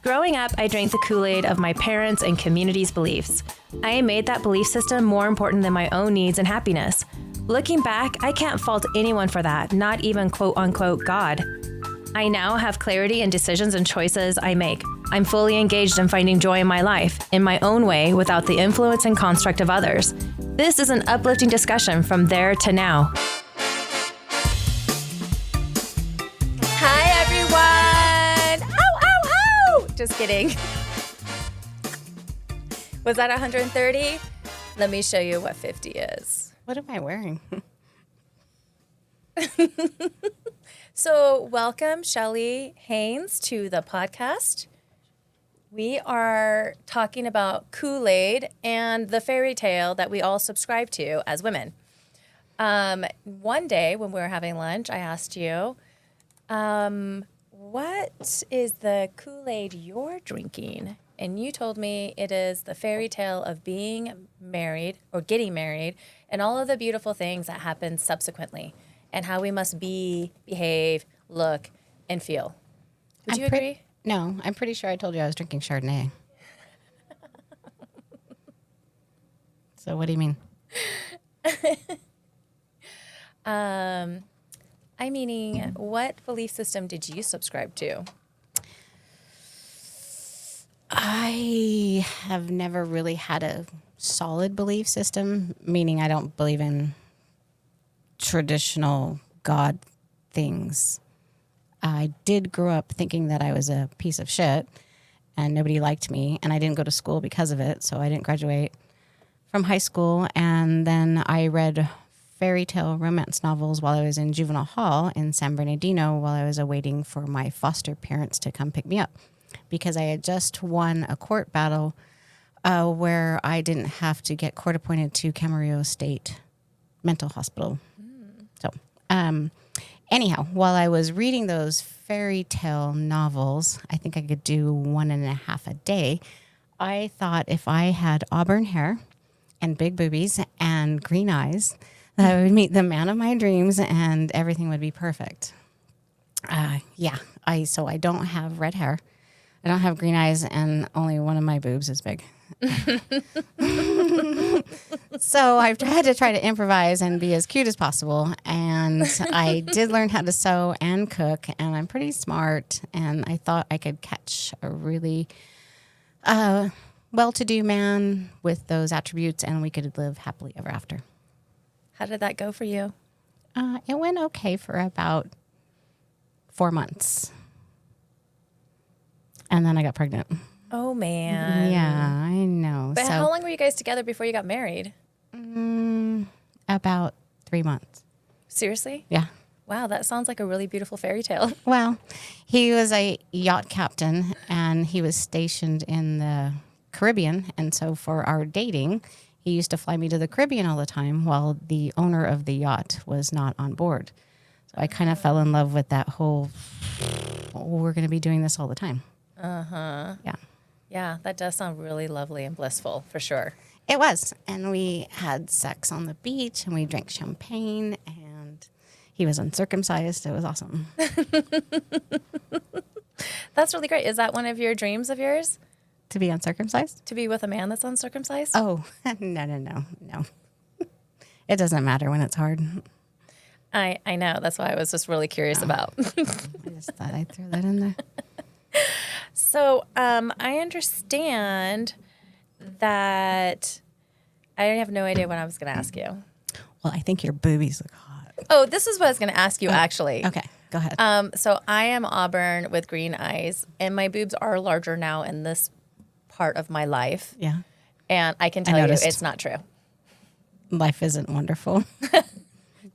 Growing up, I drank the Kool-Aid of my parents' and community's beliefs. I made that belief system more important than my own needs and happiness. Looking back, I can't fault anyone for that, not even quote-unquote God. I now have clarity in decisions and choices I make. I'm fully engaged in finding joy in my life, in my own way, without the influence and construct of others. This is an uplifting discussion from there to now. Hi, everyone! Ow, ow, ow! Just kidding. Was that 130? Let me show you what 50 is. What am I wearing? So welcome, Shelle, Haines, to the podcast. We are talking about Kool-Aid and the Fairytale that we all subscribe to as women. One day when we were having lunch, I asked you, what is the Kool-Aid you're drinking? And you told me it is the fairy tale of being married or getting married and all of the beautiful things that happen subsequently and how we must be, behave, look, and feel. Would you agree? No, I'm pretty sure I told you I was drinking Chardonnay. So what do you mean? I'm meaning, what belief system did you subscribe to? I have never really had a solid belief system, meaning I don't believe in traditional God things. I did grow up thinking that I was a piece of shit and nobody liked me, and I didn't go to school because of it, so I didn't graduate from high school. And then I read fairytale romance novels while I was in juvenile hall in San Bernardino while I was awaiting for my foster parents to come pick me up, because I had just won a court battle where I didn't have to get court appointed to Camarillo State Mental Hospital. So anyhow, while I was reading those fairy tale novels, I think I could do 1.5 a day. I thought if I had auburn hair and big boobies and green eyes, that I would meet the man of my dreams and everything would be perfect. So I don't have red hair. I don't have green eyes, and only one of my boobs is big. So I've had to try to improvise and be as cute as possible. And I did learn how to sew and cook, and I'm pretty smart. And I thought I could catch a really well-to-do man with those attributes, and we could live happily ever after. How did that go for you? It went okay for about 4 months. And then I got pregnant. Oh, man. Yeah, I know. But how long were you guys together before you got married? About 3 months. Seriously? Yeah. Wow, that sounds like a really beautiful fairy tale. Well, he was a yacht captain, and he was stationed in the Caribbean. And so for our dating, he used to fly me to the Caribbean all the time while the owner of the yacht was not on board. So I kind of fell in love with that whole, we're going to be doing this all the time. Uh-huh. Yeah. Yeah, that does sound really lovely and blissful, for sure. It was. And we had sex on the beach, and we drank champagne, and he was uncircumcised. It was awesome. That's really great. Is that one of your dreams of yours? To be uncircumcised? To be with a man that's uncircumcised? Oh, no. It doesn't matter when it's hard. I know. That's why I was just really curious about. I just thought I'd throw that in there. So I understand that I have no idea what I was going to ask you. Well, I think your boobies look hot. Oh, this is what I was going to ask you, actually. Okay, go ahead. So I am auburn with green eyes, and my boobs are larger now in this part of my life. Yeah. And I can tell you it's not true. Life isn't wonderful.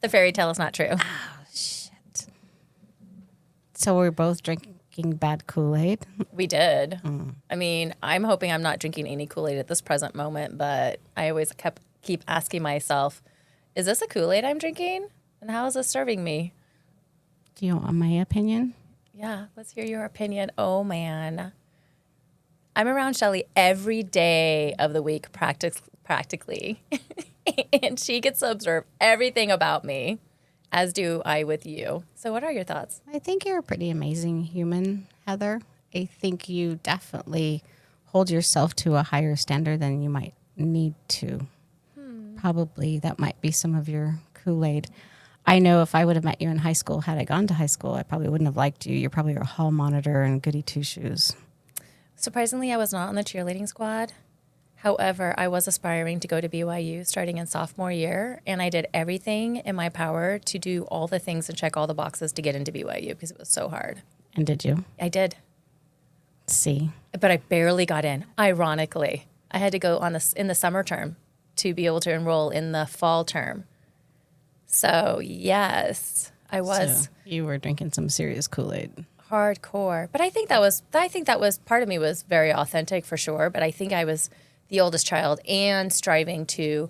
The fairy tale is not true. Oh, shit. So we're both drinking bad Kool-Aid? We did. I mean, I'm hoping I'm not drinking any Kool-Aid at this present moment, but I always keep asking myself, is this a Kool-Aid I'm drinking? And how is this serving me? Do you want my opinion? Yeah, let's hear your opinion. Oh, man. I'm around Shelle every day of the week, practically. And she gets to observe everything about me, as do I with you. So what are your thoughts? I think you're a pretty amazing human, Heather. I think you definitely hold yourself to a higher standard than you might need to. Probably that might be some of your Kool-Aid. I know if I would have met you in high school, had I gone to high school, I probably wouldn't have liked you. You're probably a hall monitor and goody two-shoes. Surprisingly, I was not on the cheerleading squad. However, I was aspiring to go to BYU starting in sophomore year, and I did everything in my power to do all the things and check all the boxes to get into BYU because it was so hard. And did you? I did. See. But I barely got in, ironically. I had to go in the summer term to be able to enroll in the fall term. So, yes, I was. So you were drinking some serious Kool-Aid. Hardcore. But I think that was part of me was very authentic for sure, but I think I was the oldest child and striving to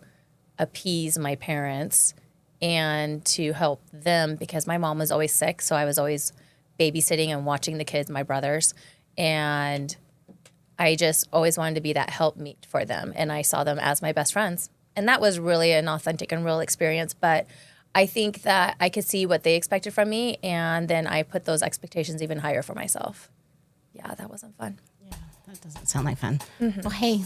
appease my parents and to help them because my mom was always sick, so I was always babysitting and watching the kids, my brothers, and I just always wanted to be that helpmeet for them, and I saw them as my best friends. And that was really an authentic and real experience, but I think that I could see what they expected from me, and then I put those expectations even higher for myself. Yeah, that wasn't fun. Yeah, that doesn't sound like fun. Well, hey,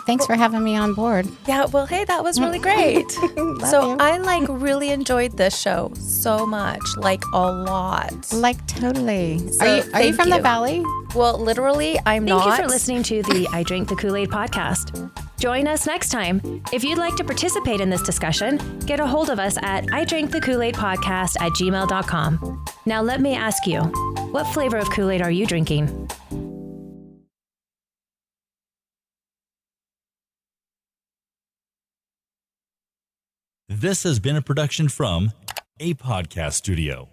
thanks for having me on board. Yeah, well, hey, that was really great. So I really enjoyed this show so much, like a lot. Like totally. So, are you from the Valley? Well, literally, I'm not. Thank you for listening to the I Drink the Kool-Aid podcast. Join us next time. If you'd like to participate in this discussion, get a hold of us at idrinkthekooladpodcast@gmail.com. Now let me ask you, what flavor of Kool-Aid are you drinking? This has been a production from a podcast studio.